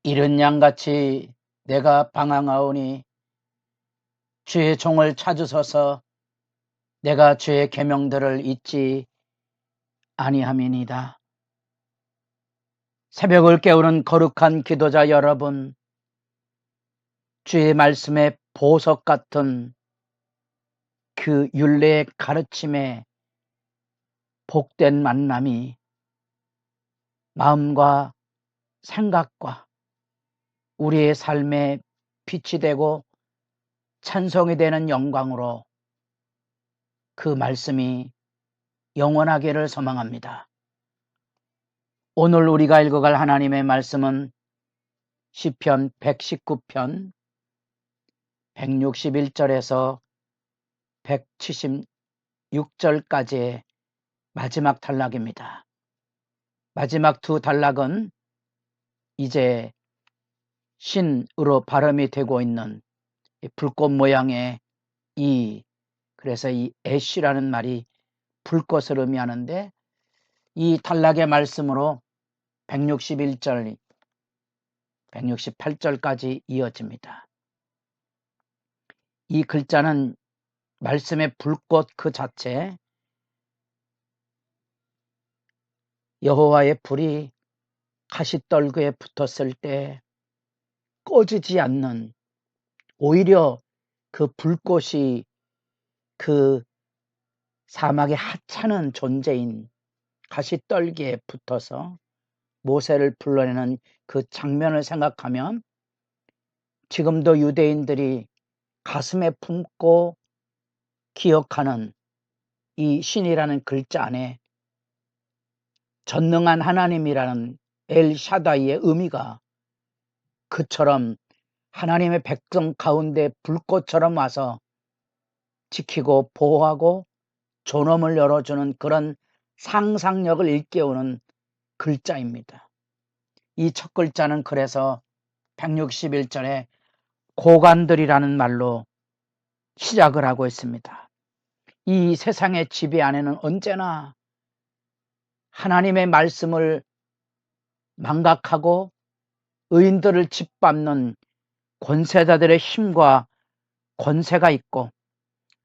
이른 양같이 내가 방황하오니 주의 종을 찾으소서. 내가 주의 계명들을 잊지 아니함이니이다. 새벽을 깨우는 거룩한 기도자 여러분, 주의 말씀의 보석 같은 그 율례의 가르침에 복된 만남이 마음과 생각과 우리의 삶에 빛이 되고 찬송이 되는 영광으로 그 말씀이 영원하기를 소망합니다. 오늘 우리가 읽어갈 하나님의 말씀은 시편 119편 161절에서 176절까지의 마지막 단락입니다. 마지막 두 단락은 이제 신으로 발음이 되고 있는 불꽃 모양의 그래서 이 애쉬라는 말이 불꽃을 의미하는데, 이 단락의 말씀으로 161절, 168절까지 이어집니다. 이 글자는 말씀의 불꽃 그 자체, 여호와의 불이 가시떨그에 붙었을 때 꺼지지 않는, 오히려 그 불꽃이 그 사막의 하찮은 존재인 가시떨기에 붙어서 모세를 불러내는 그 장면을 생각하면 지금도 유대인들이 가슴에 품고 기억하는 이 신이라는 글자 안에 전능한 하나님이라는 엘샤다이의 의미가 그처럼 하나님의 백성 가운데 불꽃처럼 와서 지키고 보호하고 존엄을 열어주는 그런 상상력을 일깨우는 글자입니다. 이 첫 글자는 그래서 161절에 고관들이라는 말로 시작을 하고 있습니다. 이 세상의 지배 안에는 언제나 하나님의 말씀을 망각하고 의인들을 짓밟는 권세자들의 힘과 권세가 있고,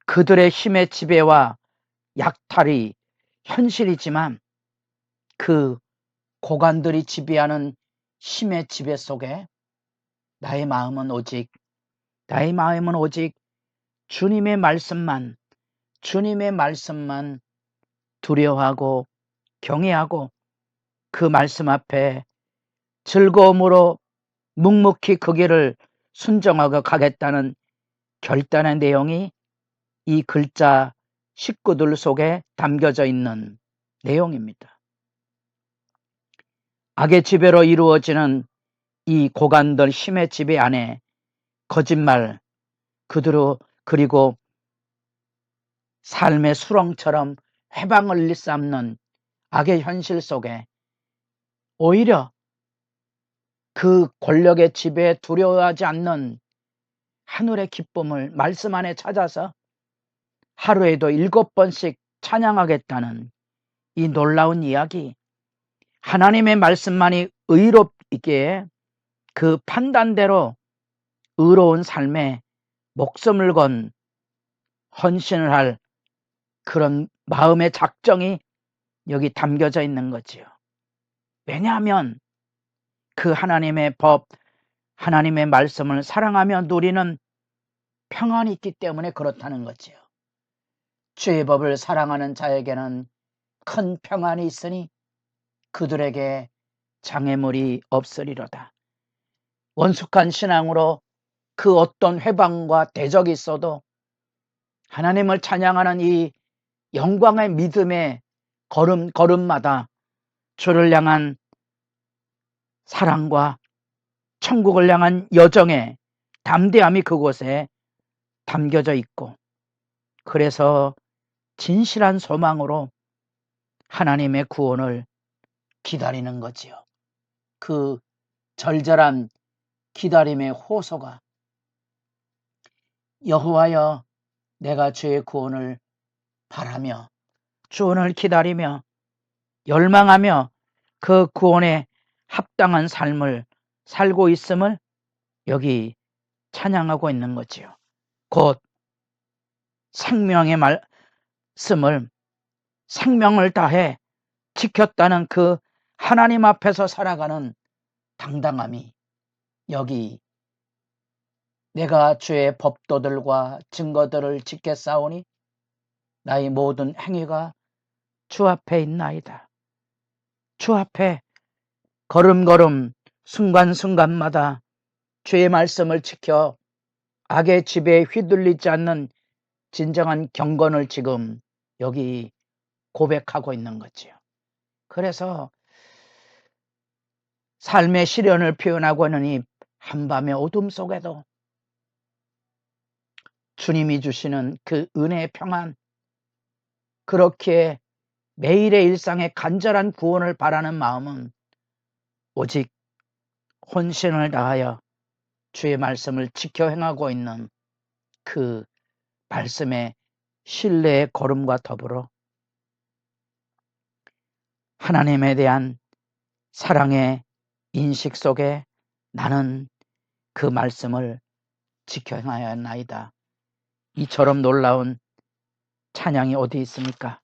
그들의 힘의 지배와 약탈이 현실이지만 그 고관들이 지배하는 힘의 지배 속에 나의 마음은 오직 주님의 말씀만 두려워하고 경외하고 그 말씀 앞에 즐거움으로 묵묵히 그 길을 순종하고 가겠다는 결단의 내용이 이 글자 식구들 속에 담겨져 있는 내용입니다. 악의 지배로 이루어지는 이 고관들 힘의 지배 안에 거짓말, 그리고 삶의 수렁처럼 회방을 일삼는 악의 현실 속에 오히려 그 권력의 지배에 두려워하지 않는 하늘의 기쁨을 말씀 안에 찾아서 하루에도 7번씩 찬양하겠다는 이 놀라운 이야기, 하나님의 말씀만이 의롭게 그 판단대로 의로운 삶에 목숨을 건 헌신을 할 그런 마음의 작정이 여기 담겨져 있는 거지요. 왜냐하면 그 하나님의 법, 하나님의 말씀을 사랑하며 누리는 평안이 있기 때문에 그렇다는 거지요. 주의 법을 사랑하는 자에게는 큰 평안이 있으니 그들에게 장애물이 없으리로다. 원숙한 신앙으로 그 어떤 회방과 대적이 있어도 하나님을 찬양하는 이 영광의 믿음의 걸음마다 주를 향한 사랑과 천국을 향한 여정의 담대함이 그곳에 담겨져 있고, 그래서 진실한 소망으로 하나님의 구원을 기다리는 거지요. 그 절절한 기다림의 호소가 여호와여, 내가 주의 구원을 바라며 구원을 기다리며 열망하며 그 구원에 합당한 삶을 살고 있음을 여기 찬양하고 있는 거지요. 곧 생명의 말씀을 생명을 다해 지켰다는 그 하나님 앞에서 살아가는 당당함이 여기 내가 주의 법도들과 증거들을 지켰사오니 나의 모든 행위가 주 앞에 있나이다. 주 앞에 걸음걸음 순간순간마다 주의 말씀을 지켜 악의 지배에 휘둘리지 않는 진정한 경건을 지금 여기 고백하고 있는 거지요. 그래서 삶의 시련을 표현하고 있는 이 한밤의 어둠 속에도 주님이 주시는 그 은혜의 평안, 그렇게 매일의 일상의 간절한 구원을 바라는 마음은 오직 혼신을 다하여 주의 말씀을 지켜 행하고 있는 그 말씀의 신뢰의 걸음과 더불어 하나님에 대한 사랑의 인식 속에 나는 그 말씀을 지켜 행하여 나이다. 이처럼 놀라운 찬양이 어디 있습니까?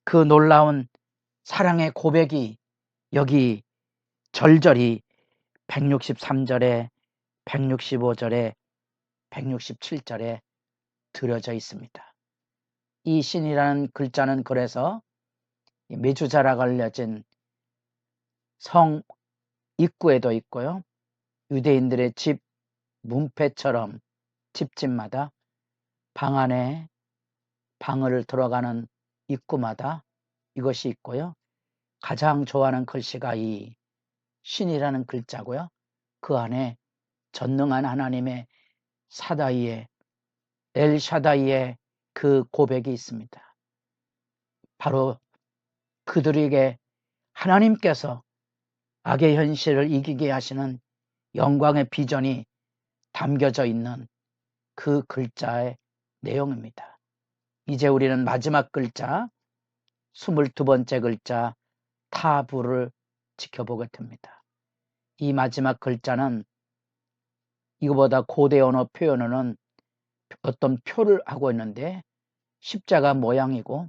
그 놀라운 사랑의 고백이 여기 절절히 163절에 165절에 167절에 들어져 있습니다. 이 신이라는 글자는 그래서 메주자라 알려진 성 입구에도 있고요. 유대인들의 집 문패처럼 집집마다 방 안에 방을 들어가는 입구마다 이것이 있고요. 가장 좋아하는 글씨가 이 신이라는 글자고요. 그 안에 전능한 하나님의 사다이의 엘샤다이의 그 고백이 있습니다. 바로 그들에게 하나님께서 악의 현실을 이기게 하시는 영광의 비전이 담겨져 있는 그 글자의 내용입니다. 이제 우리는 마지막 글자 22번째 글자 타부를 지켜보게 됩니다. 이 마지막 글자는 이거보다 고대 언어 표현으로는 어떤 표를 하고 있는데 십자가 모양이고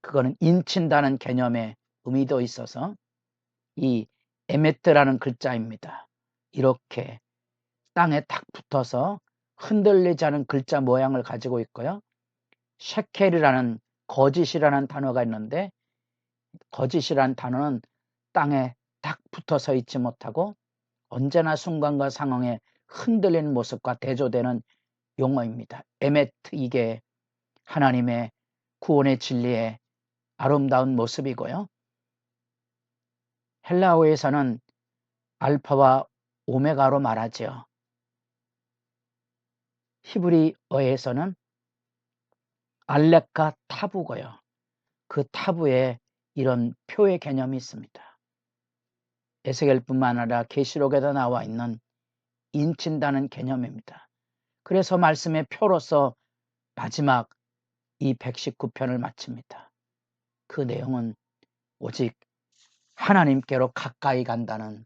그거는 인친다는 개념의 의미도 있어서 이 에메트라는 글자입니다. 이렇게 땅에 탁 붙어서 흔들리지 않은 글자 모양을 가지고 있고요. 셰켈이라는 거짓이라는 단어가 있는데 거짓이라는 단어는 땅에 딱 붙어서 있지 못하고 언제나 순간과 상황에 흔들리는 모습과 대조되는 용어입니다. 에메트, 이게 하나님의 구원의 진리의 아름다운 모습이고요. 헬라어에서는 알파와 오메가로 말하죠. 히브리어에서는 알렉과 타부고요. 그 타부에 이런 표의 개념이 있습니다. 에스겔뿐만 아니라 계시록에도 나와 있는 인친다는 개념입니다. 그래서 말씀의 표로서 마지막 이 119편을 마칩니다. 그 내용은 오직 하나님께로 가까이 간다는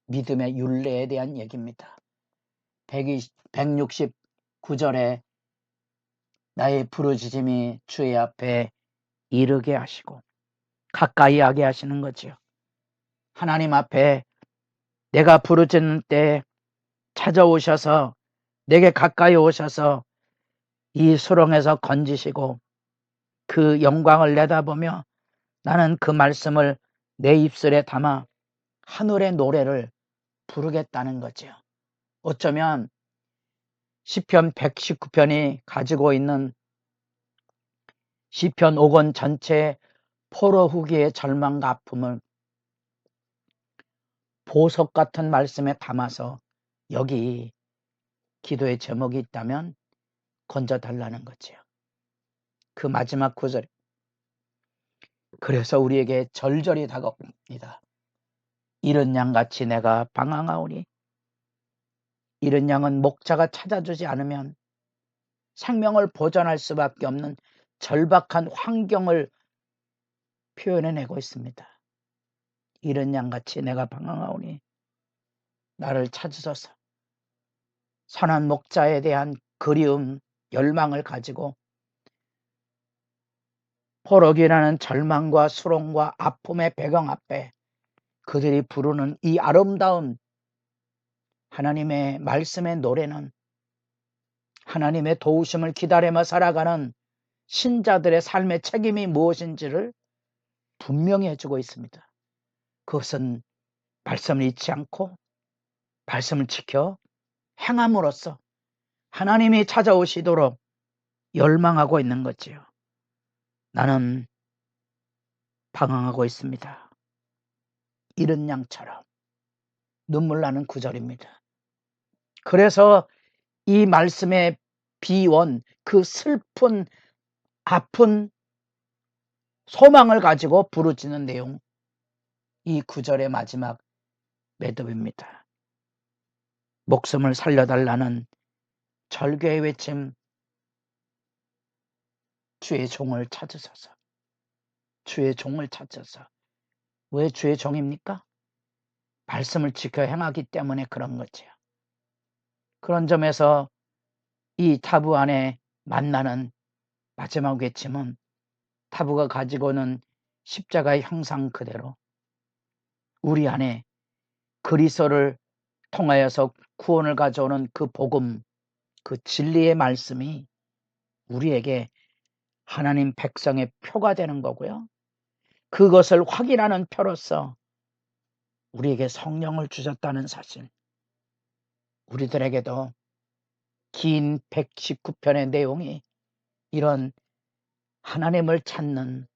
믿음의 율례에 대한 얘기입니다. 169절에 나의 부르짖음이 주의 앞에 이르게 하시고 가까이 하게 하시는 거지요. 하나님 앞에 내가 부르짖는 때 찾아오셔서 내게 가까이 오셔서 이 수렁에서 건지시고 그 영광을 내다보며 나는 그 말씀을 내 입술에 담아 하늘의 노래를 부르겠다는 거죠. 어쩌면 시편 119편이 가지고 있는 시편 5권 전체의 포로 후기의 절망과 아픔을 보석 같은 말씀에 담아서 여기 기도의 제목이 있다면 건져달라는 거죠. 그 마지막 구절, 그래서 우리에게 절절히 다가옵니다. 이른 양같이 내가 방황하오니, 이른 양은 목자가 찾아주지 않으면 생명을 보존할 수밖에 없는 절박한 환경을 표현해내고 있습니다. 이른 양같이 내가 방황하오니 나를 찾으소서. 선한 목자에 대한 그리움, 열망을 가지고 포로기라는 절망과 수롱과 아픔의 배경 앞에 그들이 부르는 이 아름다운 하나님의 말씀의 노래는 하나님의 도우심을 기다리며 살아가는 신자들의 삶의 책임이 무엇인지를 분명히 해주고 있습니다. 그것은 말씀을 잊지 않고 말씀을 지켜 행함으로써 하나님이 찾아오시도록 열망하고 있는 거지요. 나는 방황하고 있습니다. 이른 양처럼. 눈물 나는 구절입니다. 그래서 이 말씀의 비원, 그 슬픈 아픈 소망을 가지고 부르짖는 내용, 이 구절의 마지막 매듭입니다. 목숨을 살려달라는 절규의 외침, 주의 종을 찾으소서. 주의 종을 찾아서. 왜 주의 종입니까? 말씀을 지켜 행하기 때문에 그런 거지요. 그런 점에서 이 타부 안에 만나는 마지막 외침은 타부가 가지고는 십자가의 형상 그대로 우리 안에 그리스도를 통하여서 구원을 가져오는 그 복음, 그 진리의 말씀이 우리에게 하나님 백성의 표가 되는 거고요. 그것을 확인하는 표로서 우리에게 성령을 주셨다는 사실, 우리들에게도 긴 119편의 내용이 이런 하나님을 찾는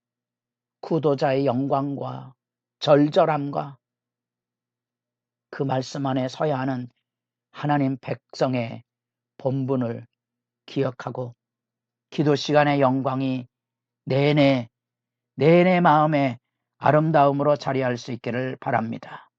구도자의 영광과 절절함과 그 말씀 안에 서야 하는 하나님 백성의 본분을 기억하고 기도 시간의 영광이 내내 마음의 아름다움으로 자리할 수 있기를 바랍니다.